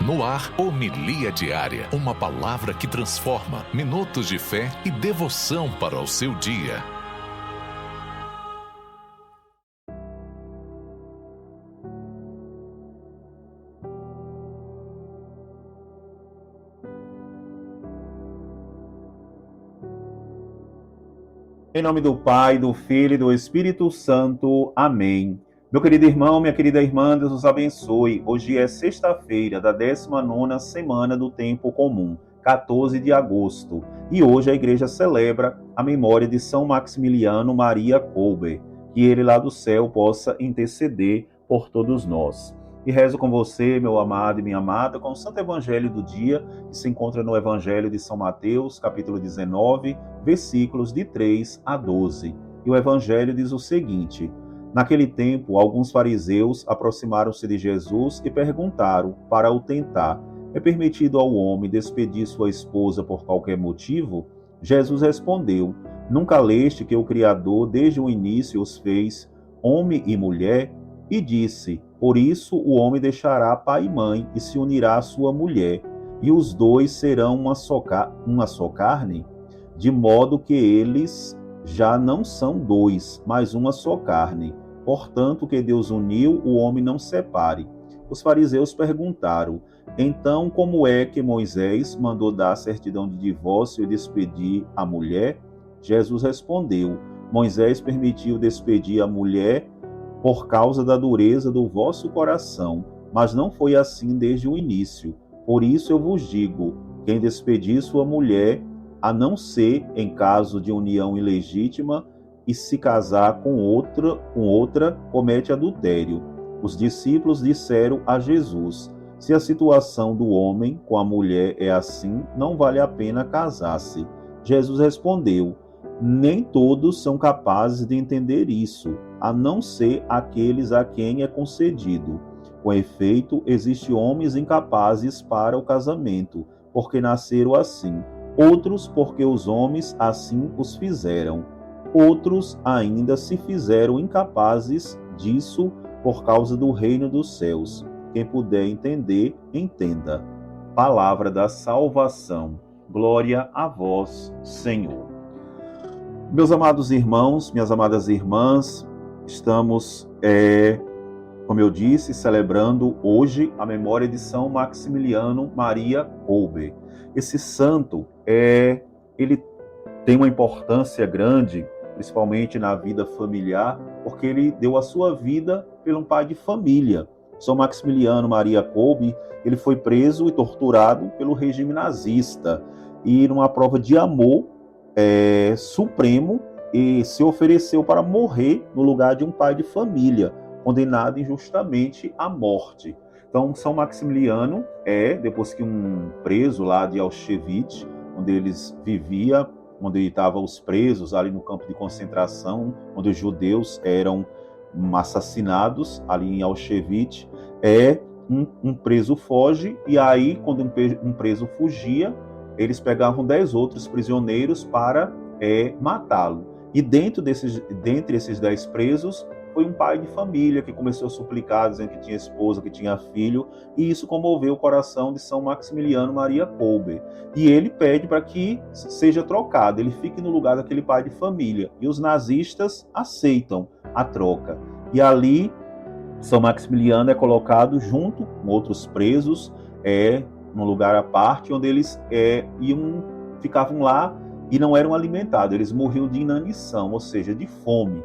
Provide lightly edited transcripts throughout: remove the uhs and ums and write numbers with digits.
No ar, Homilia Diária, uma palavra que transforma, minutos de fé e devoção para o seu dia. Em nome do Pai, do Filho e do Espírito Santo. Amém. Meu querido irmão, minha querida irmã, Deus os abençoe. Hoje é sexta-feira da 19ª semana do Tempo Comum, 14 de agosto. E hoje a igreja celebra a memória de São Maximiliano Maria Kolbe. Que ele lá do céu possa interceder por todos nós. E rezo com você, meu amado e minha amada, com o Santo Evangelho do dia, que se encontra no Evangelho de São Mateus, capítulo 19, versículos de 3 a 12. E o Evangelho diz o seguinte: Naquele tempo, alguns fariseus aproximaram-se de Jesus e perguntaram, para o tentar: é permitido ao homem despedir sua esposa por qualquer motivo? Jesus respondeu: Nunca leste que o Criador desde o início os fez homem e mulher? E disse: Por isso o homem deixará pai e mãe e se unirá à sua mulher, e os dois serão uma só carne? De modo que eles já não são dois, mas uma só carne. Portanto, o que Deus uniu, o homem não separe. Os fariseus perguntaram: Então, como é que Moisés mandou dar certidão de divórcio e despedir a mulher? Jesus respondeu: Moisés permitiu despedir a mulher por causa da dureza do vosso coração, mas não foi assim desde o início. Por isso eu vos digo: quem despedir sua mulher, a não ser em caso de união ilegítima, e se casar com outra, comete adultério. Os discípulos disseram a Jesus: Se a situação do homem com a mulher é assim, não vale a pena casar-se. Jesus respondeu: Nem todos são capazes de entender isso, a não ser aqueles a quem é concedido. Com efeito, existem homens incapazes para o casamento, porque nasceram assim. Outros, porque os homens assim os fizeram. Outros ainda se fizeram incapazes disso por causa do reino dos céus. Quem puder entender, entenda. Palavra da salvação. Glória a vós, Senhor. Meus amados irmãos, minhas amadas irmãs, estamos, como eu disse, celebrando hoje a memória de São Maximiliano Maria Kolbe. Esse santo, ele tem uma importância grande, principalmente na vida familiar, porque ele deu a sua vida por um pai de família. São Maximiliano Maria Kolbe, ele foi preso e torturado pelo regime nazista, e numa prova de amor supremo, e se ofereceu para morrer no lugar de um pai de família, condenado injustamente à morte. Então, São Maximiliano depois que um preso lá de Auschwitz, onde eles viviam, onde estavam os presos ali no campo de concentração, onde os judeus eram assassinados ali em Auschwitz, um preso foge, e aí, quando um preso fugia, eles pegavam 10 outros prisioneiros para matá-lo. E dentre esses 10 presos, foi um pai de família que começou a suplicar, dizendo que tinha esposa, que tinha filho, e isso comoveu o coração de São Maximiliano Maria Kolbe. E ele pede para que seja trocado, ele fique no lugar daquele pai de família. E os nazistas aceitam a troca. E ali, São Maximiliano é colocado junto com outros presos, num lugar à parte, onde eles ficavam lá e não eram alimentados, eles morriam de inanição, ou seja, de fome.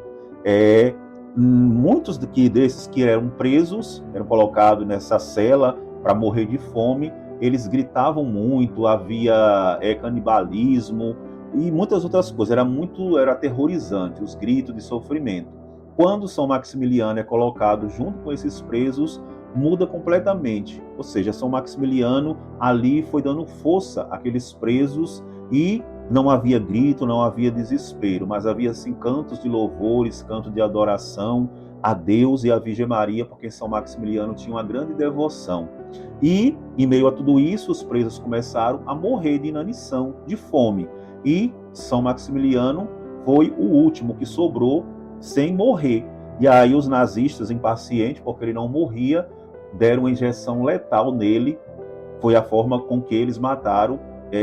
Muitos desses que eram presos, eram colocados nessa cela para morrer de fome, eles gritavam muito, havia canibalismo e muitas outras coisas, era aterrorizante, os gritos de sofrimento. Quando São Maximiliano é colocado junto com esses presos, muda completamente, ou seja, São Maximiliano ali foi dando força àqueles presos, e não havia grito, não havia desespero, mas havia sim cantos de louvores, cantos de adoração a Deus e à Virgem Maria, porque São Maximiliano tinha uma grande devoção. E, em meio a tudo isso, os presos começaram a morrer de inanição, de fome, e São Maximiliano foi o último que sobrou sem morrer. E aí os nazistas, impacientes, porque ele não morria, deram uma injeção letal nele, foi a forma com que eles mataram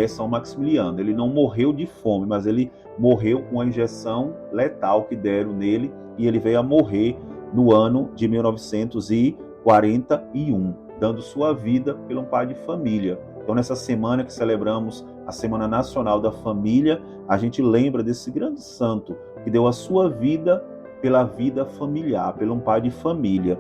São Maximiliano. Ele não morreu de fome, mas ele morreu com a injeção letal que deram nele, e ele veio a morrer no ano de 1941, dando sua vida pelo pai de família. Então, nessa semana que celebramos a Semana Nacional da Família, a gente lembra desse grande santo que deu a sua vida pela vida familiar, pelo um pai de família.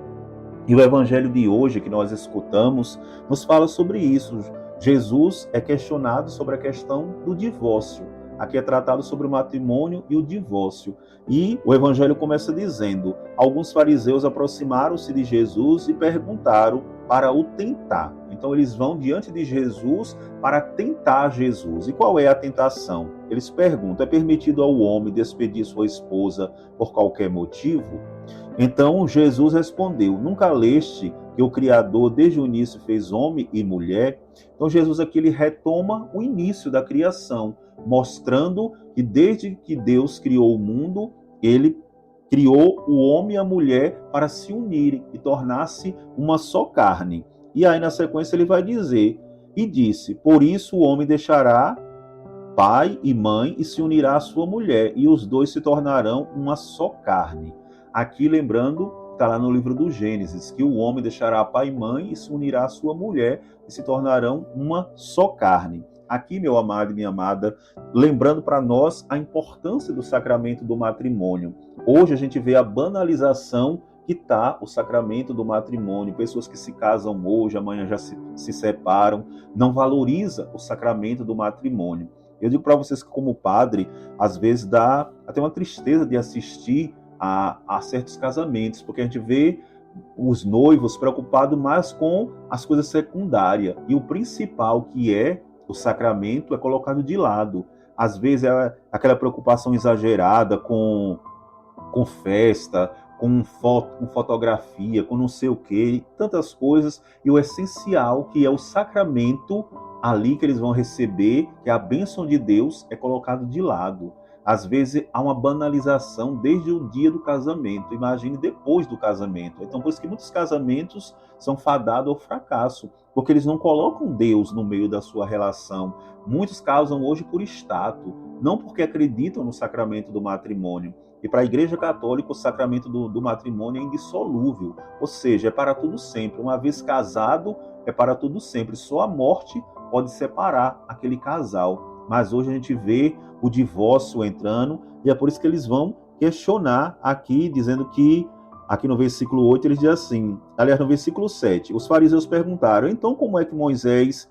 E o evangelho de hoje que nós escutamos nos fala sobre isso. Jesus é questionado sobre a questão do divórcio. Aqui é tratado sobre o matrimônio e o divórcio. E o evangelho começa dizendo: alguns fariseus aproximaram-se de Jesus e perguntaram para o tentar. Então eles vão diante de Jesus para tentar Jesus. E qual é a tentação? Eles perguntam: é permitido ao homem despedir sua esposa por qualquer motivo? Então Jesus respondeu: nunca leste que o Criador desde o início fez homem e mulher? Então Jesus aqui ele retoma o início da criação, mostrando que desde que Deus criou o mundo, ele criou o homem e a mulher para se unirem e tornar-se uma só carne. E aí na sequência ele vai dizer: e disse, por isso o homem deixará pai e mãe e se unirá à sua mulher, e os dois se tornarão uma só carne. Aqui lembrando, está lá no livro do Gênesis, que o homem deixará pai e mãe e se unirá à sua mulher e se tornarão uma só carne. Aqui, meu amado e minha amada, lembrando para nós a importância do sacramento do matrimônio. Hoje a gente vê a banalização que está o sacramento do matrimônio. Pessoas que se casam hoje, amanhã já se separam, não valoriza o sacramento do matrimônio. Eu digo para vocês que como padre, às vezes dá até uma tristeza de assistir a certos casamentos, porque a gente vê os noivos preocupados mais com as coisas secundárias, e o principal, que é o sacramento, é colocado de lado. Às vezes é aquela preocupação exagerada com festa, com fotografia, com não sei o que, tantas coisas, e o essencial, que é o sacramento ali que eles vão receber, que é a bênção de Deus, é colocado de lado. Às vezes há uma banalização desde o dia do casamento, imagine depois do casamento. Então, por isso que muitos casamentos são fadados ao fracasso, porque eles não colocam Deus no meio da sua relação. Muitos casam hoje por status, não porque acreditam no sacramento do matrimônio. E para a Igreja Católica, o sacramento do matrimônio é indissolúvel, ou seja, é para tudo sempre. Uma vez casado, é para tudo sempre. Só a morte pode separar aquele casal. Mas hoje a gente vê o divórcio entrando, e é por isso que eles vão questionar aqui, dizendo que, aqui no versículo 8, eles dizem assim, aliás, no versículo 7, os fariseus perguntaram, então como é que Moisés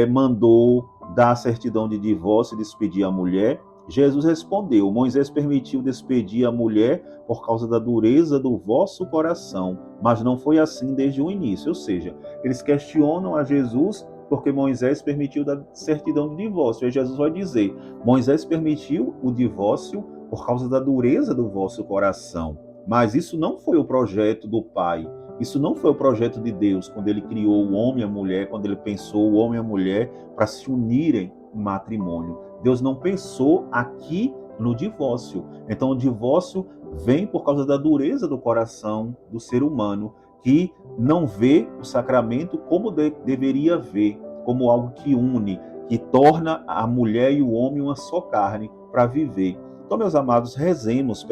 mandou dar a certidão de divórcio e despedir a mulher? Jesus respondeu, Moisés permitiu despedir a mulher por causa da dureza do vosso coração, mas não foi assim desde o início. Ou seja, eles questionam a Jesus porque Moisés permitiu dar certidão de divórcio. E Jesus vai dizer, Moisés permitiu o divórcio por causa da dureza do vosso coração. Mas isso não foi o projeto do Pai. Isso não foi o projeto de Deus, quando ele criou o homem e a mulher, quando ele pensou o homem e a mulher para se unirem em matrimônio. Deus não pensou aqui no divórcio. Então o divórcio vem por causa da dureza do coração do ser humano, que não vê o sacramento como deveria ver, como algo que une, que torna a mulher e o homem uma só carne para viver. Então, meus amados, rezemos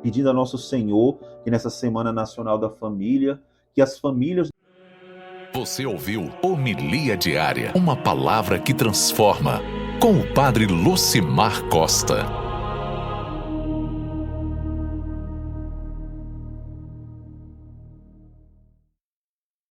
pedindo a nosso Senhor que nessa Semana Nacional da Família, que as famílias... Você ouviu Homilia Diária, uma palavra que transforma, com o Padre Lucimar Costa.